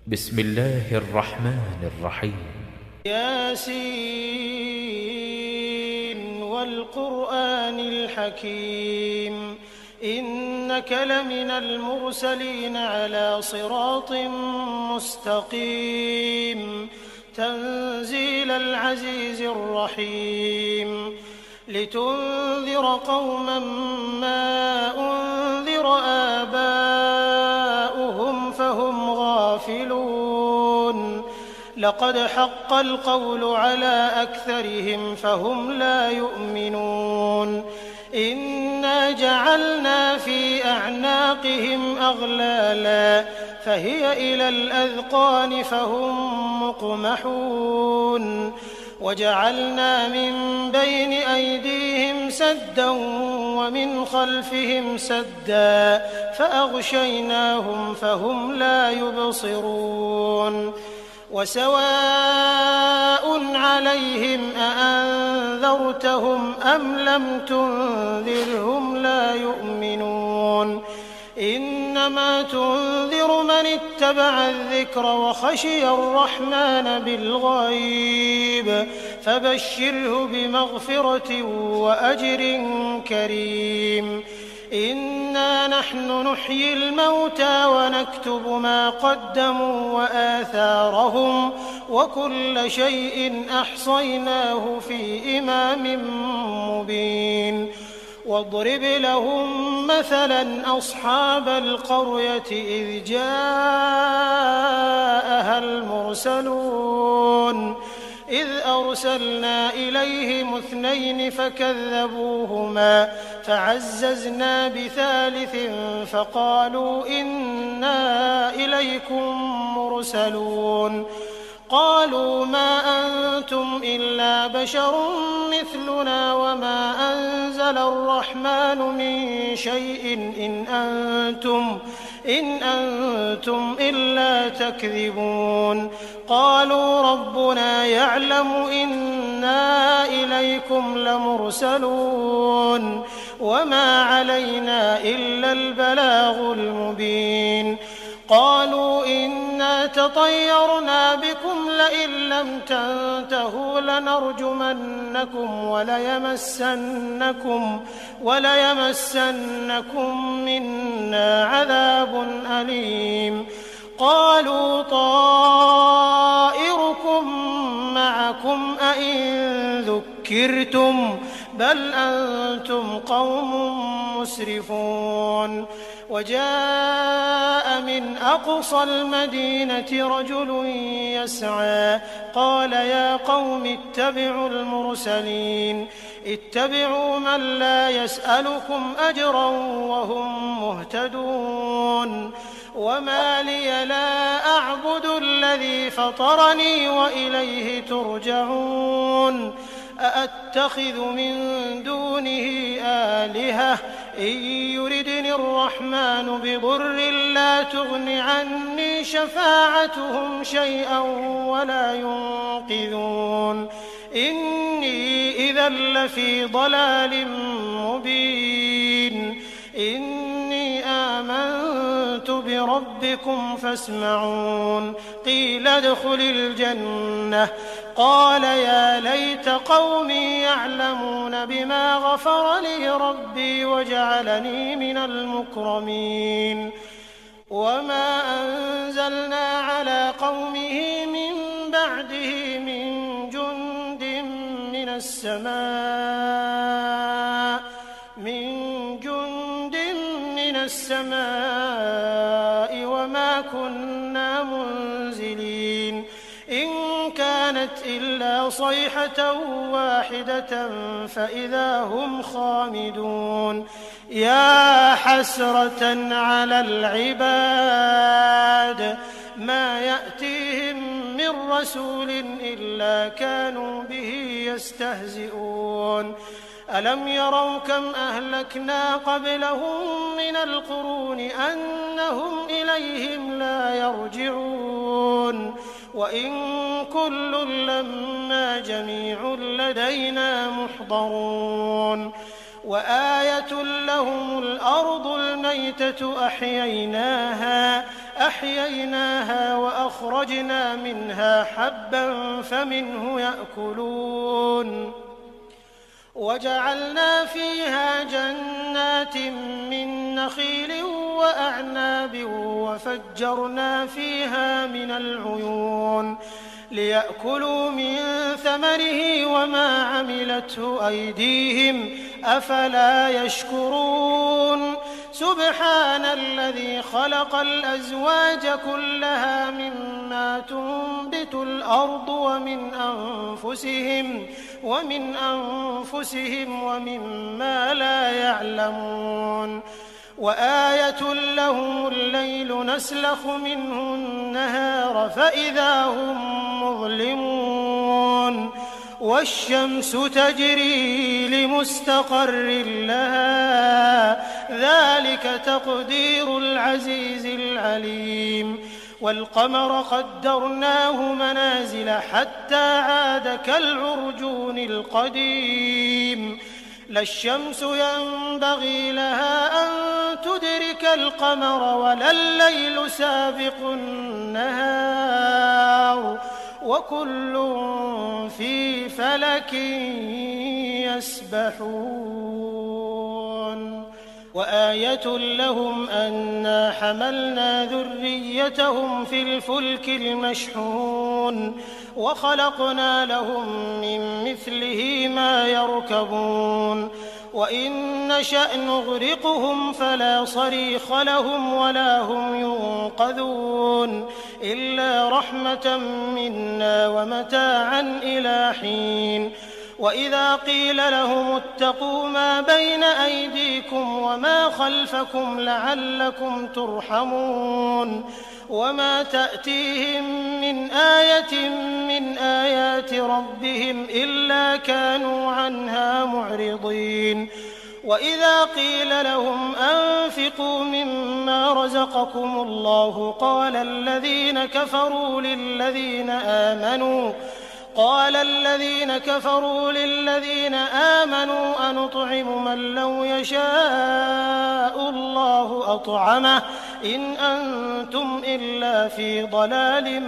بسم الله الرحمن الرحيم. ياسين والقرآن الحكيم إنك لمن المرسلين على صراط مستقيم تنزيل العزيز الرحيم لتنذر قوما ما أنذر آباؤهم فهم غافلون لقد حق القول على أكثرهم فهم لا يؤمنون إنا جعلنا في أعناقهم أغلالا فهي إلى الأذقان فهم مقمحون وجعلنا من بين أيديهم سدا ومن خلفهم سدا فأغشيناهم فهم لا يبصرون وسواء عليهم أأنذرتهم أم لم تنذرهم لا يؤمنون إنما تنذر من اتبع الذكر وخشي الرحمن بالغيب فبشره بمغفرة وأجر كريم إنا نحن نحيي الموتى ونكتب ما قدموا وآثارهم وكل شيء أحصيناه في إمام مبين واضرب لهم مثلا أصحاب القرية إذ جاءها المرسلون إذ أرسلنا إليهم 2 فكذبوهما فعززنا بثالث فقالوا إنا إليكم مرسلون قالوا ما أنتم إلا بشر مثلنا وما أنزل الرحمن من شيء إن أنتم إلا تكذبون قالوا ربنا يعلم إنا إليكم لمرسلون وما علينا إلا البلاغ المبين قالوا إنا تطيرنا بكم لئن لم تنتهوا لنرجمنكم وليمسنكم منا عذاب أليم قالوا طائركم معكم أئن ذكرتم بل أنتم قوم مسرفون وجاء من أقصى المدينة رجل يسعى قال يا قوم اتبعوا المرسلين اتبعوا من لا يسألكم أجرا وهم مهتدون وما لي لا أعبد الذي فطرني وإليه ترجعون أأتخذ من دونه آلهة إن يردني الرحمن بضر لا تغن عني شفاعتهم شيئا ولا ينقذون إني إذا لفي ضلال مبين إني آمنت بربكم فاسمعون قيل ادخل الجنة قال يا ليت قومي يعلمون بما غفر لي ربي وجعلني من المكرمين وما أنزلنا على قومه من بعده من جند من السماء وما كنا منزلين إن كانت إلا صيحة واحدة فإذا هم خامدون يا حسرة على العباد ما يأتيهم من رسول إلا كانوا به يستهزئون ألم يروا كم أهلكنا قبلهم من القرون أنهم إليهم لا يرجعون وإن كل لما جميع لدينا محضرون وآية لهم الأرض الميتة أحييناها فأخرجنا منها حبا فمنه يأكلون وجعلنا فيها جنات من نخيل وأعناب وفجرنا فيها من العيون ليأكلوا من ثمره وما عملته أيديهم أفلا يشكرون سبحان الذي خلق الأزواج كلها مما تنبت الأرض ومن أنفسهم ومما لا يعلمون وآية لهم الليل نسلخ منه النهار فإذا هم مظلمون والشمس تجري لمستقر لها ذلك تقدير العزيز العليم والقمر قدرناه منازل حتى عاد كالعرجون القديم لا الشمس ينبغي لها أن تدرك القمر ولا الليل سابق النهار وكل في فلك يسبحون وآية لهم أنا حملنا ذريتهم في الفلك المشحون وخلقنا لهم من مثله ما يركبون وإن نشأ نغرقهم فلا صريخ لهم ولا هم ينقذون إلا رحمة منا ومتاعا إلى حين وإذا قيل لهم اتقوا ما بين أيديكم وما خلفكم لعلكم ترحمون وما تأتيهم من آية من آيات ربهم إلا كانوا عنها معرضين وإذا قيل لهم أنفقوا مما رزقكم الله قال الذين كفروا للذين آمنوا أنطعم من لو يشاء الله أطعمه إن أنتم إلا في ضلال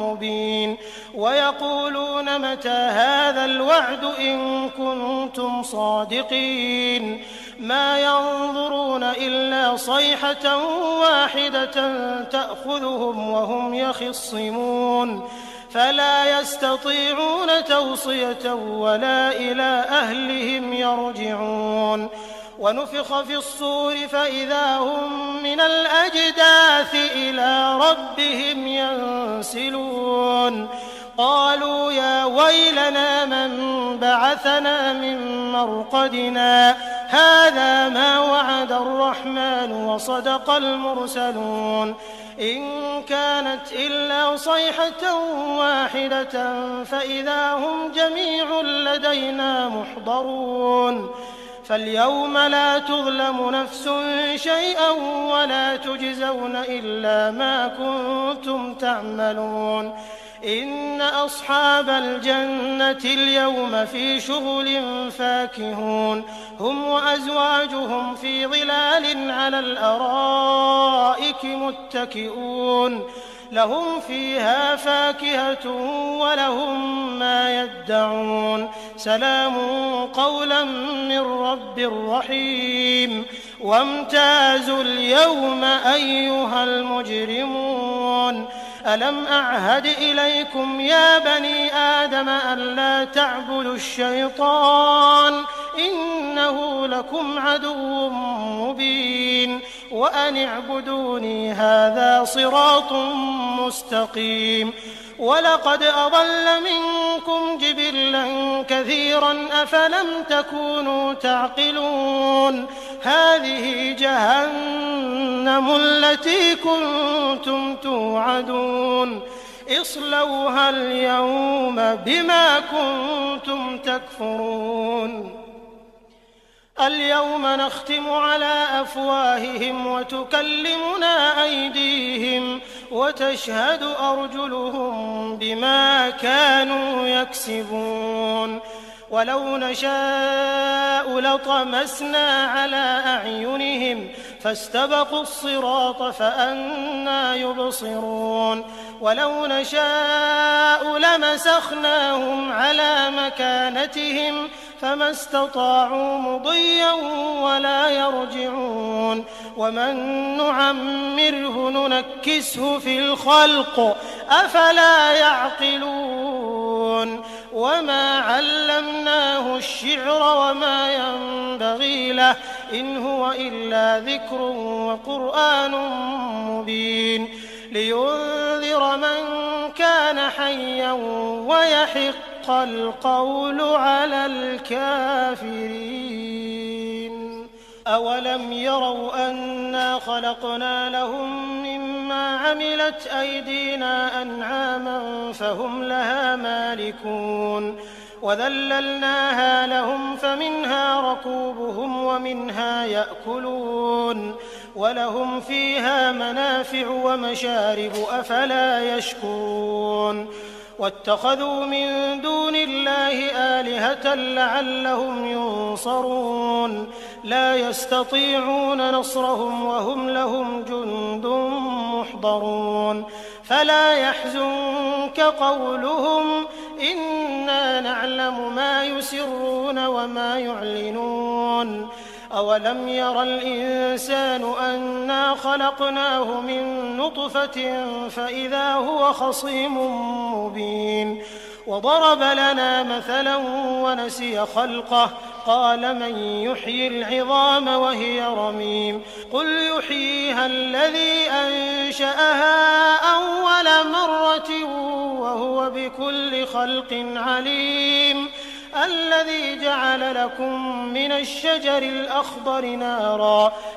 مبين ويقولون متى هذا الوعد إن كنتم صادقين ما ينظرون إلا صيحة واحدة تأخذهم وهم يخصمون فلا يستطيعون توصية ولا إلى أهلهم يرجعون ونفخ في الصور فإذا هم من الأجداث إلى ربهم ينسلون قالوا يا ويلنا من بعثنا من مرقدنا هذا ما وعد الرحمن وصدق المرسلون إن كانت إلا صيحة واحدة فإذا هم جميع لدينا محضرون فاليوم لا تظلم نفس شيئا ولا تجزون إلا ما كنتم تعملون إن أصحاب الجنة اليوم في شغل فاكهون هم وأزواجهم في ظلال على الأرائك متكئون لهم فيها فاكهة ولهم ما يدعون سلام قولا من رب رحيم وامتازوا اليوم أيها المجرمون ألم أعهد إليكم يا بني آدم ألا تعبدوا الشيطان إنه لكم عدو مبين وأن اعبدوني هذا صراط مستقيم ولقد أضل منكم جبلا كثيرا أفلم تكونوا تعقلون هذه جهنم التي كنتم توعدون اصلوها اليوم بما كنتم تكفرون اليوم نختم على أفواههم وتكلمنا أيديهم وتشهد أرجلهم بما كانوا يكسبون ولو نشاء لطمسنا على أعينهم فاستبقوا الصراط فأنى يبصرون ولو نشاء لمسخناهم على مكانتهم فما استطاعوا مضيا ولا يرجعون ومن نعمره ننكسه في الخلق أفلا يعقلون وما علمناه الشعر وما ينبغي له إن هو إلا ذكر وقرآن مبين لينذر من كان حيا ويحق القول على الكافرين أولم يروا أنا خلقنا لهم مما عملت أيدينا أنعاما فهم لها مالكون وذللناها لهم فمنها ركوبهم ومنها يأكلون ولهم فيها منافع ومشارب أفلا يشكرون واتخذوا من دون الله آلهة لعلهم ينصرون لا يستطيعون نصرهم وهم لهم جند محضرون فلا يحزنك قولهم إنا نعلم ما يسرون وما يعلنون أولم ير الإنسان أنا خلقناه من نطفة فإذا هو خصيم مبين وضرب لنا مثلا ونسي خلقه قال من يحيي العظام وهي رميم قل يحييها الذي أنشأها أول مرة وهو بكل خلق عليم الذي جعل لكم من الشجر الأخضر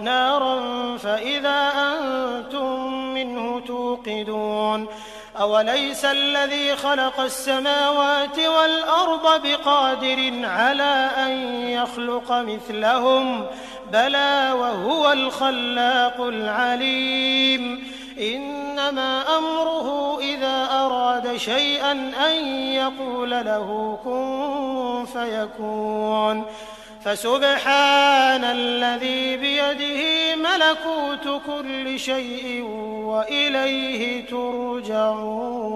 نارا فإذا أنتم منه توقدون أوليس الذي خلق السماوات والأرض بقادر على أن يخلق مثلهم بلى وهو الخلاق العليم إنما أمره إذا أراد شيئا أن يقول له كن فيكون فسبحان الذي بيده ملكوت كل شيء وإليه ترجعون